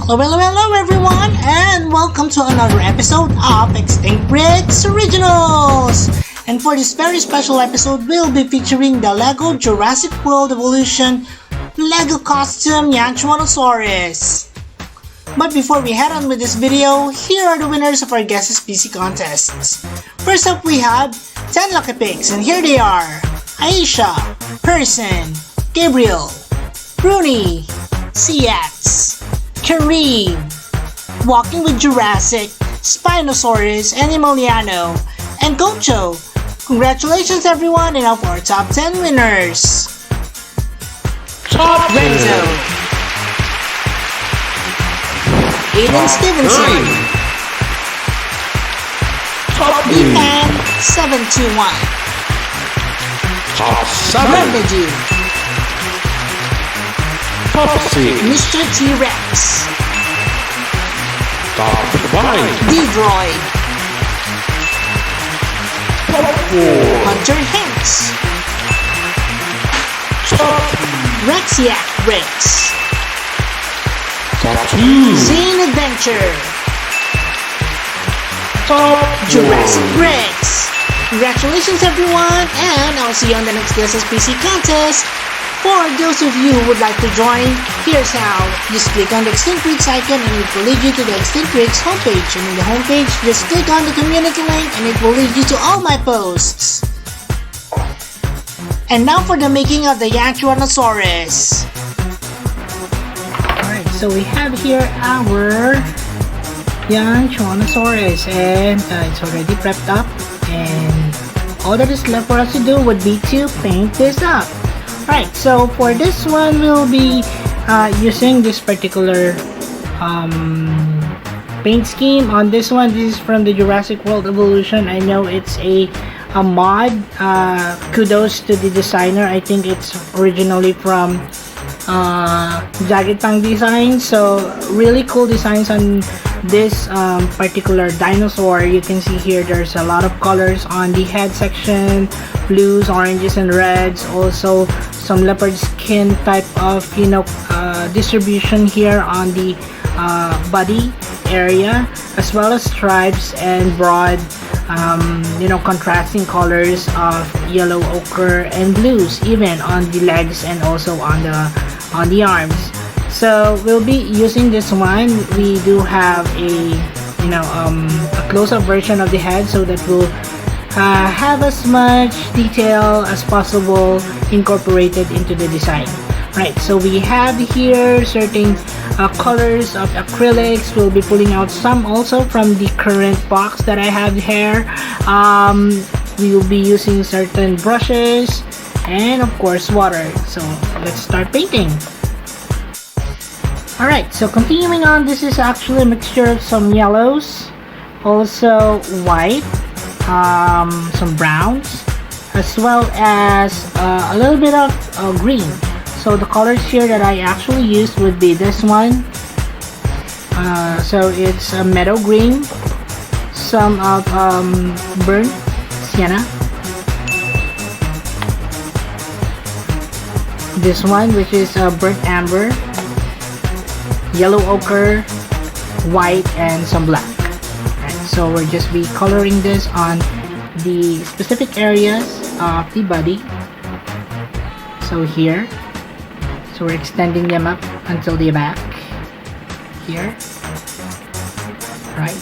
Hello everyone, and welcome to another episode of Extinct Bricks Originals! And for this very special episode, we'll be featuring the LEGO Jurassic World Evolution LEGO costume Yangchuanosaurus. But before we head on with this video, here are the winners of our Guesses PC contests. First up, we have 10 lucky picks, and here they are: Aisha, Person, Gabriel, Bruni, CX, Kareem, Walking with Jurassic, Spinosaurus, and Emiliano, and Gocho. Congratulations everyone, and now for our top 10 winners. Top Renzo, Aiden Stevenson, Top Epan 721, Top 7. Remedy, Top 6. Mr. T-Rex, Top 5. D-Droid, Top 4. Hunter Hanks, Top Rexiac Bricks, Top 2. Zane Adventure, Top Jurassic Bricks. Congratulations everyone, and I'll see you on the next Guesses PC contest. For those of you who would like to join, here's how. Just click on the Extinct Bricks icon and it will lead you to the Extinct Bricks homepage. And in the homepage, just click on the community link and it will lead you to all my posts. And now for the making of the Yangchuanosaurus. Alright, so we have here our Yangchuanosaurus, and it's already prepped up, and all that is left for us to do would be to paint this up. Alright, so for this one, we'll be using this particular paint scheme. On this one, this is from the Jurassic World Evolution. I know it's a mod. Kudos to the designer. I think it's originally from Jagged Tongue Design. So really cool designs on this particular dinosaur. You can see here there's a lot of colors on the head section, blues, oranges, and reds. Also some leopard skin type of distribution here on the body area, as well as stripes and broad contrasting colors of yellow, ochre, and blues, even on the legs and also on the arms. So we'll be using this one. We do have a close-up version of the head, so that will have as much detail as possible incorporated into the design. Right, so we have here certain colors of acrylics. We'll be pulling out some also from the current box that I have here. We will be using certain brushes and of course water. So let's start painting. Alright, so continuing on, this is actually a mixture of some yellows, also white, some browns, as well as a little bit of green. So the colors here that I actually used would be this one. So it's a meadow green, some of burnt sienna, this one which is burnt amber, yellow ochre, white, and some black. Right, so we'll just be coloring this on the specific areas of the body. So here, so we're extending them up until the back here, right,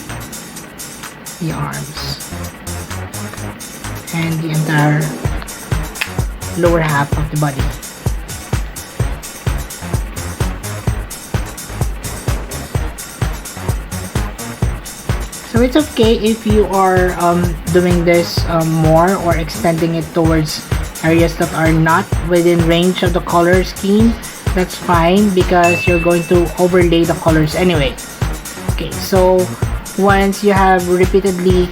the arms, and the entire lower half of the body. So it's okay if you are doing this more or extending it towards areas that are not within range of the color scheme. That's fine, because you're going to overlay the colors anyway. Okay, so once you have repeatedly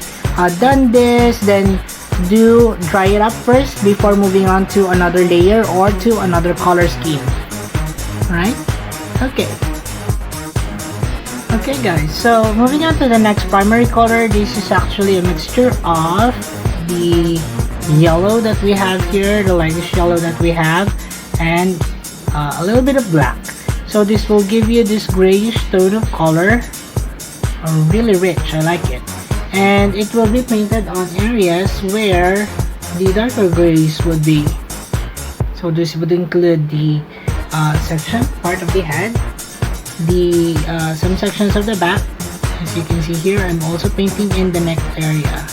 done this, then do dry it up first before moving on to another layer or to another color scheme. Alright? Okay. Okay guys, so moving on to the next primary color. This is actually a mixture of the yellow that we have here, the lightest yellow that we have, and a little bit of black. So this will give you this grayish tone of color, really rich. I like it. And it will be painted on areas where the darker grays would be. So this would include the section part of the head, the some sections of the back. As you can see here, I'm also painting in the neck area.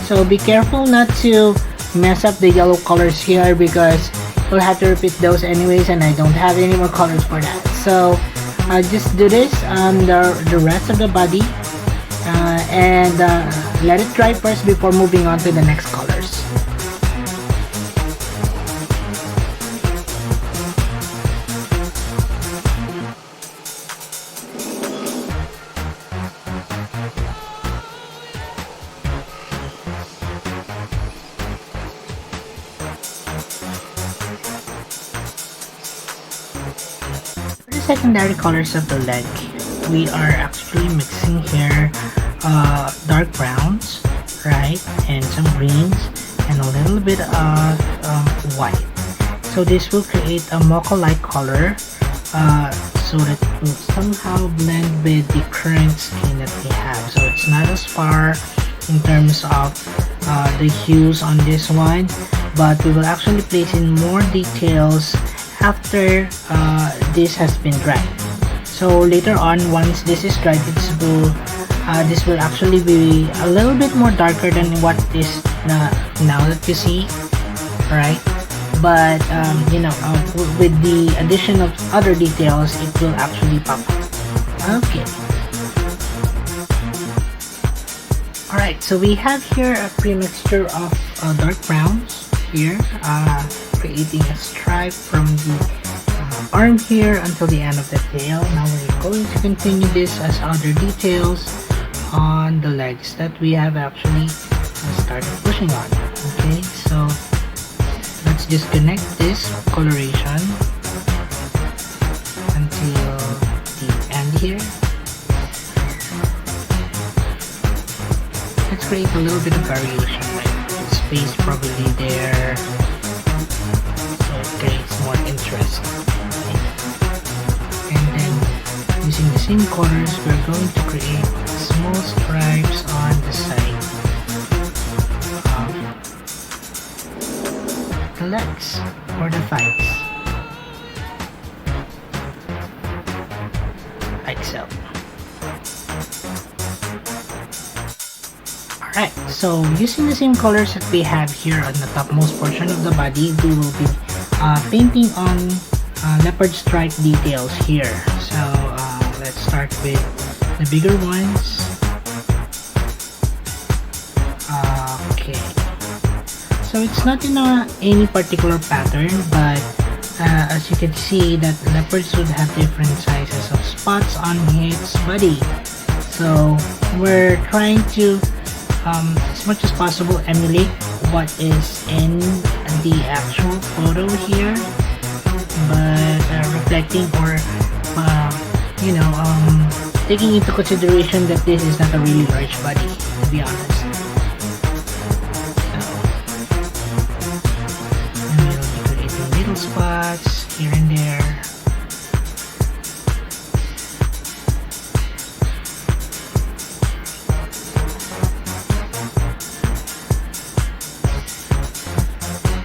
So be careful not to mess up the yellow colors here, because we'll have to repeat those anyways, and I don't have any more colors for that. So just do this on the rest of the body, and let it dry first before moving on to the next colors. Secondary colors of the leg, we are actually mixing here dark browns, right, and some greens and a little bit of white. So this will create a mocha-like color, so that it will somehow blend with the current skin that we have. So it's not as far in terms of the hues on this one, but we will actually place in more details after this has been dried. So later on, once this is dried, this will actually be a little bit more darker than what is now that you see, right? But with the addition of other details, it will actually pop up. Okay. Alright, so we have here a pre-mixture of dark browns here, creating a stripe from the arm here until the end of the tail. Now we're going to continue this as other details on the legs that we have actually started pushing on. Okay, so let's just connect this coloration until the end here. Let's create a little bit of variation, like space probably there, so it creates more interest. And then using the same colors, we're going to create small stripes on the side of the legs or the thighs, like so. Alright, so using the same colors that we have here on the topmost portion of the body, we will be painting on leopard stripe details here. So let's start with the bigger ones. Okay, so it's not in any particular pattern, but as you can see that leopards would have different sizes of spots on its body. So we're trying to as much as possible emulate what is in the actual photo here, but reflecting or taking into consideration that this is not a really large body, to be honest. So and we'll be creating little spots here and there.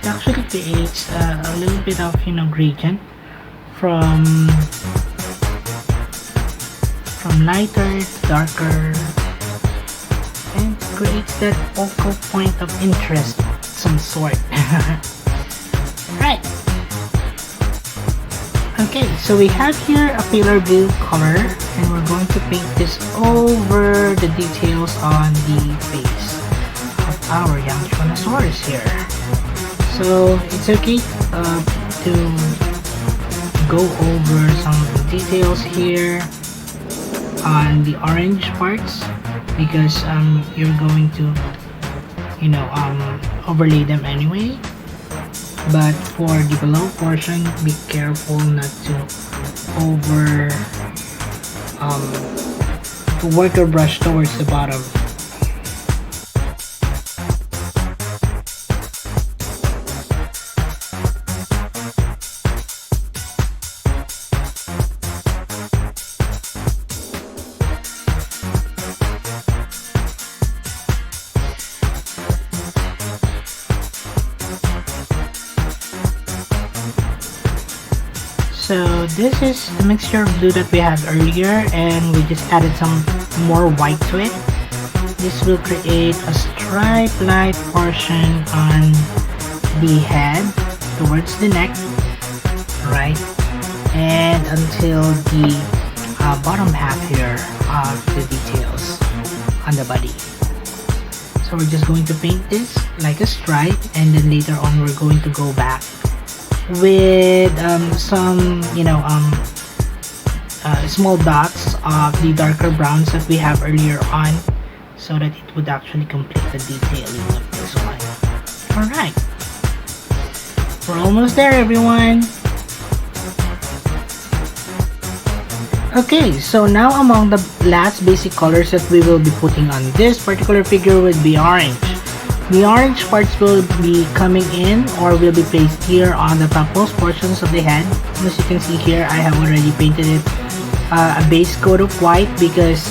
Actually creates a little bit of gradient from lighter to darker, and creates that focal point of interest of some sort. Right. Okay, so we have here a paler blue color, and we're going to paint this over the details on the face of our Yangchuanosaurus here. So it's okay to go over some of the details here on the orange parts, because you're going to overlay them anyway. But for the below portion, be careful not to work your brush towards the bottom. this is the mixture of blue that we had earlier, and we just added some more white to it. This will create a stripe-like portion on the head towards the neck, right, and until the bottom half here of the details on the body. So we're just going to paint this like a stripe, and then later on we're going to go back with some small dots of the darker browns that we have earlier on, so that it would actually complete the detailing of this one. Alright, we're almost there, everyone. Okay, so now among the last basic colors that we will be putting on this particular figure would be orange. The orange parts will be coming in, or will be placed here on the topmost portions of the head. As you can see here, I have already painted it a base coat of white, because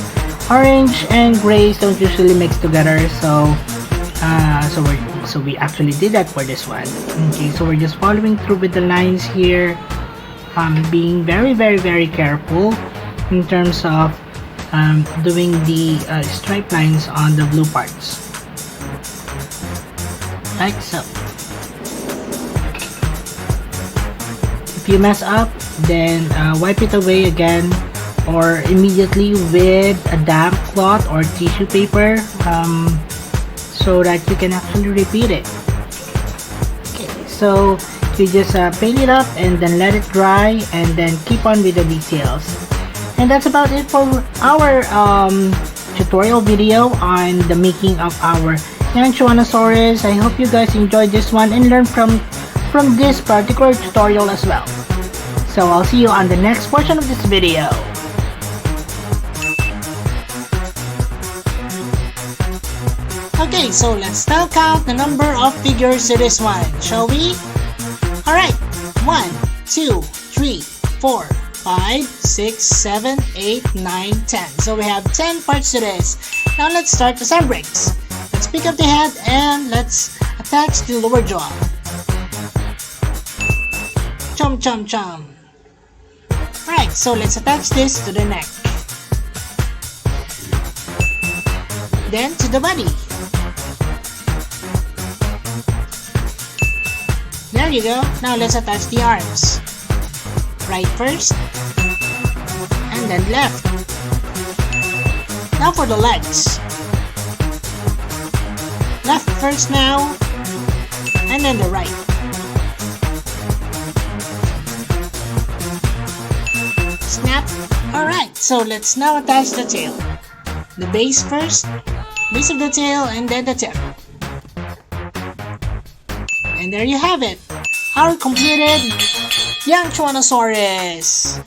orange and grays don't usually mix together, so we actually did that for this one. Okay, so we're just following through with the lines here, being very careful in terms of doing the stripe lines on the blue parts, like so. If you mess up, then wipe it away again, or immediately with a damp cloth or tissue paper, so that you can actually repeat it. Okay, so you just paint it up and then let it dry, and then keep on with the details. And that's about it for our tutorial video on the making of our Yangchuanosaurus. I hope you guys enjoyed this one and learned from this particular tutorial as well. So I'll see you on the next portion of this video. Okay, so let's now count the number of figures to this one, shall we? Alright, 1, 2, 3, 4, 5, 6, 7, 8, 9, 10. So we have 10 parts to this. Now let's start the sand breaks. Let's pick up the head and let's attach the lower jaw. Chom chom chom. Alright, so let's attach this to the neck. Then to the body. There you go. Now let's attach the arms. Right first, and then left. Now for the legs. Left first now, and then the right. Snap. Alright, so let's now attach the tail. The base first, base of the tail, and then the tip. And there you have it, our completed Yangchuanosaurus.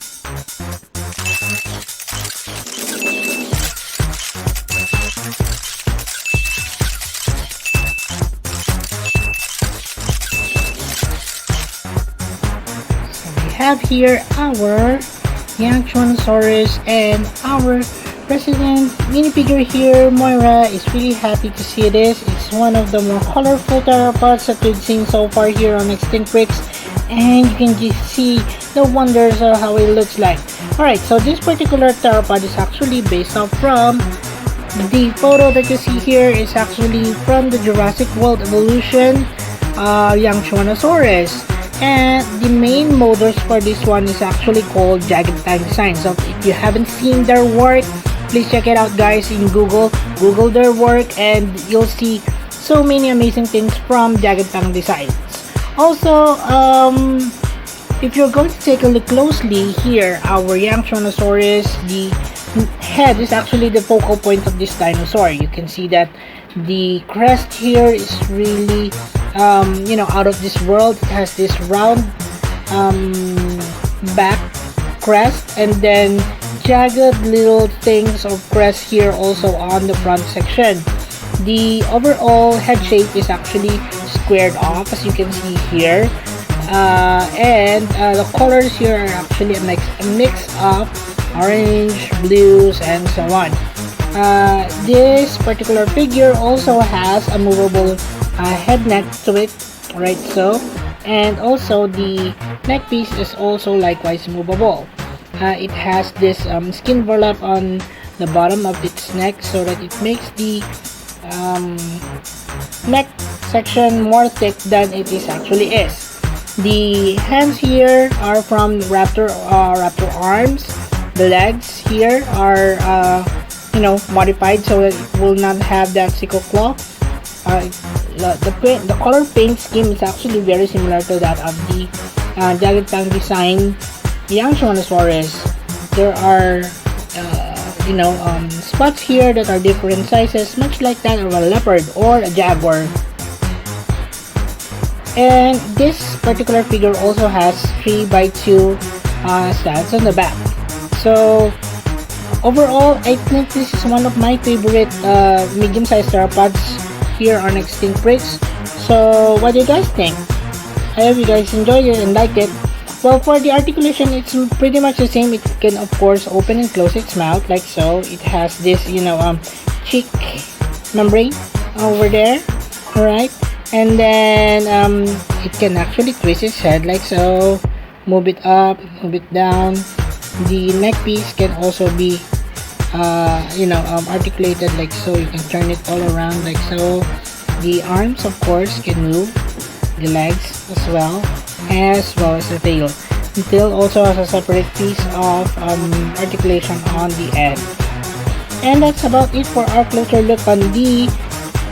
So we have here our Yangchuanosaurus, and our resident minifigure here, Moira, is really happy to see this. It's one of the more colorful theropods that we've seen so far here on Extinct Bricks, and you can just see the wonders of how it looks like. Alright, so this particular theropod is actually based off from the photo that you see here is actually from the Jurassic World Evolution Yangchuanosaurus. And the main motors for this one is actually called Jagged Tang Design. So if you haven't seen their work, please check it out, guys, in Google their work, and you'll see so many amazing things from Jagged Tang Designs. Also, if you're going to take a look closely here, our Yangchuanosaurus, the head is actually the focal point of this dinosaur. You can see that the crest here is really out of this world. It has this round back crest, and then jagged little things of crest here also on the front section. The overall head shape is actually squared off, as you can see here, and the colors here are actually a mix of orange, blues, and so on. This particular figure also has a movable head neck to it, right so, and also the neck piece is also likewise movable. It has this skin burlap on the bottom of its neck so that it makes the neck section more thick than it actually is. The hands here are from raptor arms. The legs here are modified so that it will not have that sickle claw. The color paint scheme is actually very similar to that of the jagged fang design Yangchuanosaurus. There are spots here that are different sizes, much like that of a leopard or a jaguar. And this particular figure also has 3x2 stats on the back. So overall, I think this is one of my favorite medium-sized theropods here on Extinct Bricks. So what do you guys think? I hope you guys enjoyed it and like it. Well, for the articulation, it's pretty much the same. It can of course open and close its mouth like so. It has this cheek membrane over there, alright, and then it can actually twist its head like so, move it up, move it down. The neck piece can also be articulated like so. You can turn it all around like so. The arms of course can move, the legs as well as the tail. The tail also has a separate piece of articulation on the end. And that's about it for our closer look on the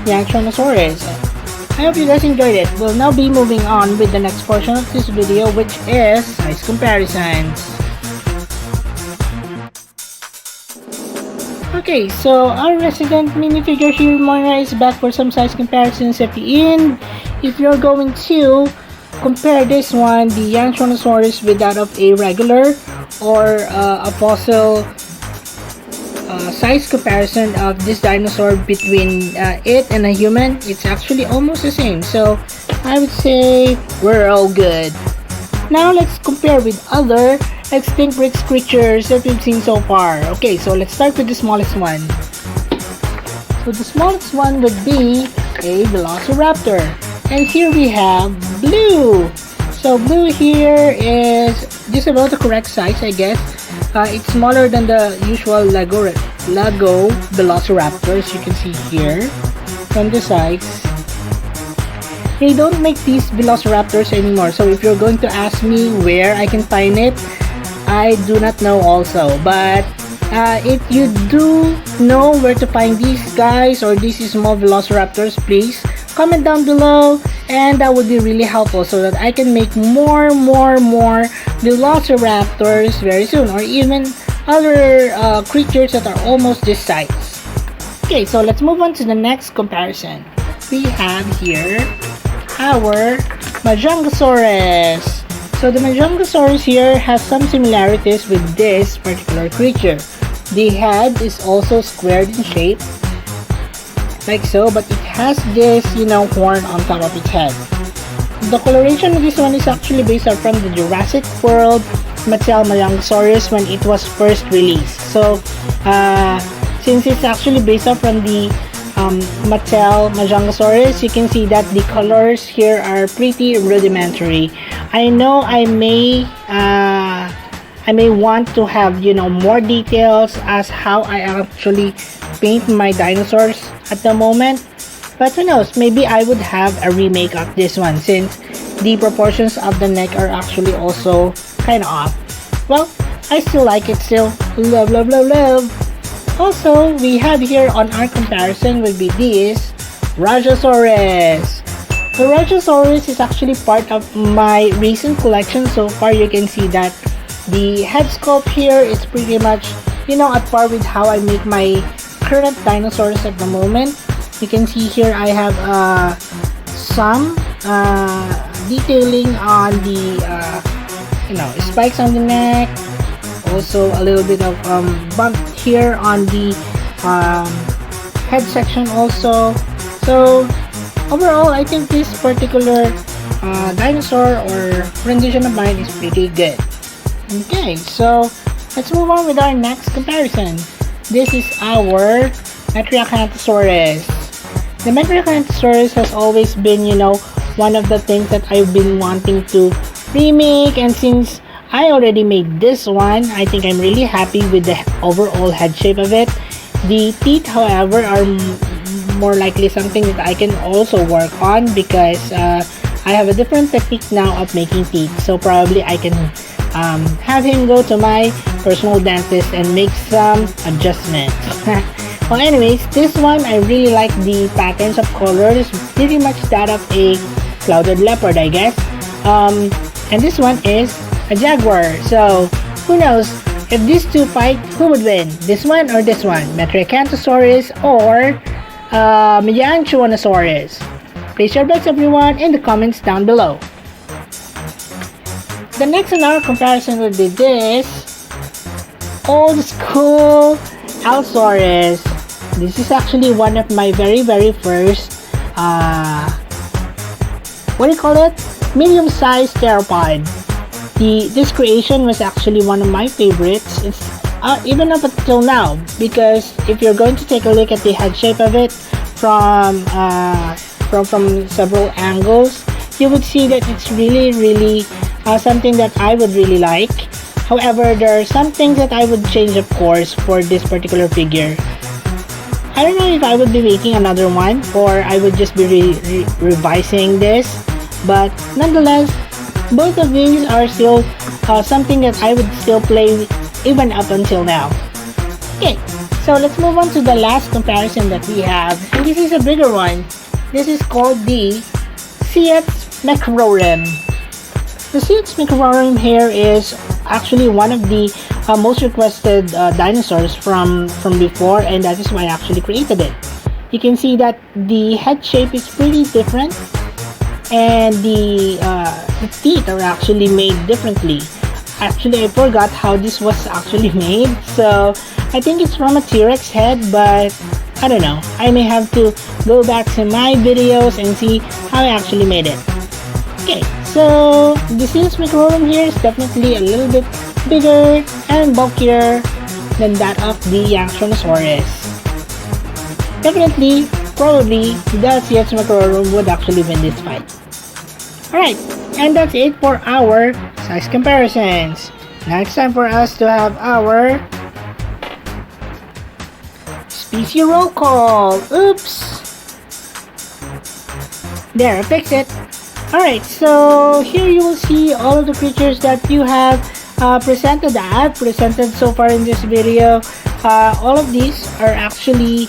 Yangchuanosaurus. I hope you guys enjoyed it. We'll now be moving on with the next portion of this video, which is size comparisons. Okay, so our resident minifigure here, Moira, is back for some size comparisons at the end. If you're going to compare this one, the Yangchuanosaurus, with that of a regular or a fossil size comparison of this dinosaur between it and a human, it's actually almost the same. So I would say we're all good. Now let's compare with other Extinct Bricks creatures that we've seen so far. Okay, so let's start with the smallest one. So the smallest one would be a Velociraptor. And here we have Blue. So Blue here is just about the correct size, I guess. It's smaller than the usual Lego Velociraptors. You can see here from the size. They don't make these Velociraptors anymore. So if you're going to ask me where I can find it, I do not know also. But if you do know where to find these guys or these small Velociraptors, please comment down below, and that would be really helpful so that I can make more Velociraptors very soon, or even other creatures that are almost this size. Okay, so let's move on to the next comparison. We have here our Yangchuanosaurus. So the Yangchuanosaurus here has some similarities with this particular creature. The head is also squared in shape like so, but it has this horn on top of its head. The coloration of this one is actually based from the Jurassic World Mattel Yangchuanosaurus when it was first released. So since it's actually based from the Mattel Yangchuanosaurus, you can see that the colors here are pretty rudimentary. I know I may want to have more details as how I actually paint my dinosaurs at the moment, but who knows, maybe I would have a remake of this one since the proportions of the neck are actually also kind of off. Well, I still like it still. Love. Also, we have here on our comparison will be this Rajasaurus. The Rajasaurus is actually part of my recent collection. So far, you can see that the head sculpt here is pretty much at par with how I make my current dinosaurs at the moment. You can see here I have some detailing on the spikes on the neck, also a little bit of bump here on the head section also. So overall, I think this particular dinosaur or rendition of mine is pretty good. Okay, so let's move on with our next comparison. This is our Yangchuanosaurus. The Yangchuanosaurus has always been, one of the things that I've been wanting to remake, and since I already made this one, I think I'm really happy with the overall head shape of it. The teeth, however, are more likely something that I can also work on because I have a different technique now of making teeth. So probably I can have him go to my personal dentist and make some adjustments. Well, anyways, this one I really like the patterns of colors, pretty much that of a clouded leopard, I guess. And this one is a jaguar. So who knows if these two fight, who would win? This one or this one? Yangchuanosaurus or Yangchuanosaurus? Place your bets, everyone, in the comments down below. The next in our comparison will be this old school Allosaurus. This is actually one of my very first what do you call it? Medium-sized theropod. This creation was actually one of my favorites. It's even up until now, because if you're going to take a look at the head shape of it from several angles, you would see that it's really something that I would really like. However, there are some things that I would change, of course, for this particular figure. I don't know if I would be making another one or I would just be revising this, but nonetheless, both of these are still something that I would still play even up until now. Okay, so let's move on to the last comparison that we have, and this is a bigger one. This is called the CX Macrorim. The CX Macrorim here is actually one of the most requested dinosaurs from before, and that is why I actually created it. You can see that the head shape is pretty different, and the teeth are actually made differently. Actually, I forgot how this was actually made, so I think it's from a T-Rex head, but I don't know. I may have to go back to my videos and see how I actually made it. Okay, so the CX Macrorim here is definitely a little bit bigger and bulkier than that of the Yangchuanosaurus. Definitely, probably, the CX Macrorim would actually win this fight. Alright, and that's it for our size comparisons. Now it's time for us to have our species roll call. Oops! There, I fixed it. Alright, so here you will see all of the creatures that you have presented, that I've presented so far in this video. All of these are actually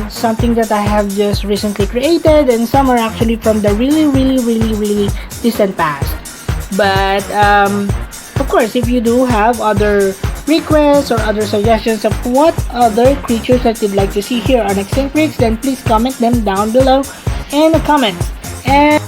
something that I have just recently created, and some are actually from the really distant past. But of course, if you do have other requests or other suggestions of what other creatures that you'd like to see here on Extinct Breaks, then please comment them down below in the comments. And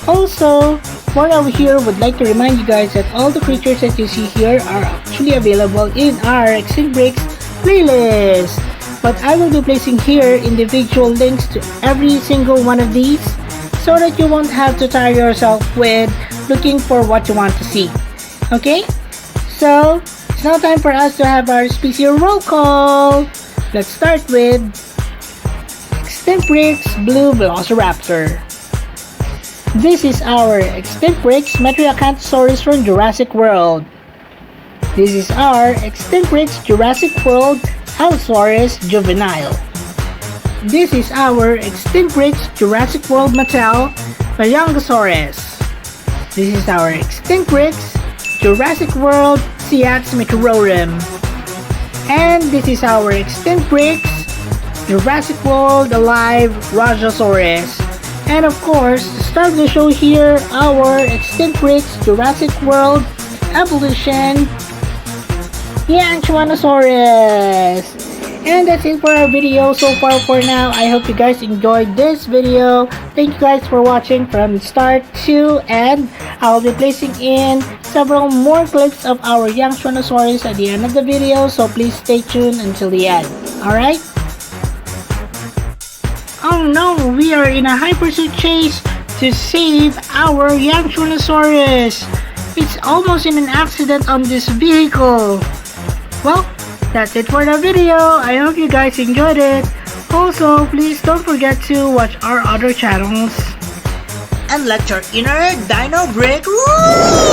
also, while over here, would like to remind you guys that all the creatures that you see here are actually available in our Extinct Breaks playlist. But I will be placing here individual links to every single one of these, so that you won't have to tire yourself with looking for what you want to see. Okay? So, it's now time for us to have our species roll call. Let's start with Extinct Breaks Blue Velociraptor. This is our Extinct Breaks Metriacanthosaurus from Jurassic World. This is our Extinct Breaks Jurassic World Allosaurus Juvenile. This is our Extinct Breaks Jurassic World Mattel Mayangosaurus. This is our Extinct Breaks Jurassic World CX Macrorim. And this is our Extinct Breaks Jurassic World Alive Rajasaurus. And of course, to start the show here, our Extinct Breaks Jurassic World Evolution Yangchuanosaurus. And that's it for our video so far for now. I hope you guys enjoyed this video. Thank you guys for watching from start to end. I'll be placing in several more clips of our Yangchuanosaurus at the end of the video, so please stay tuned until the end. Alright? Oh no, we are in a high pursuit chase to save our Yangchuanosaurus. It's almost in an accident on this vehicle. Well, that's it for the video. I hope you guys enjoyed it. Also, please don't forget to watch our other channels. and let your inner dino break loose!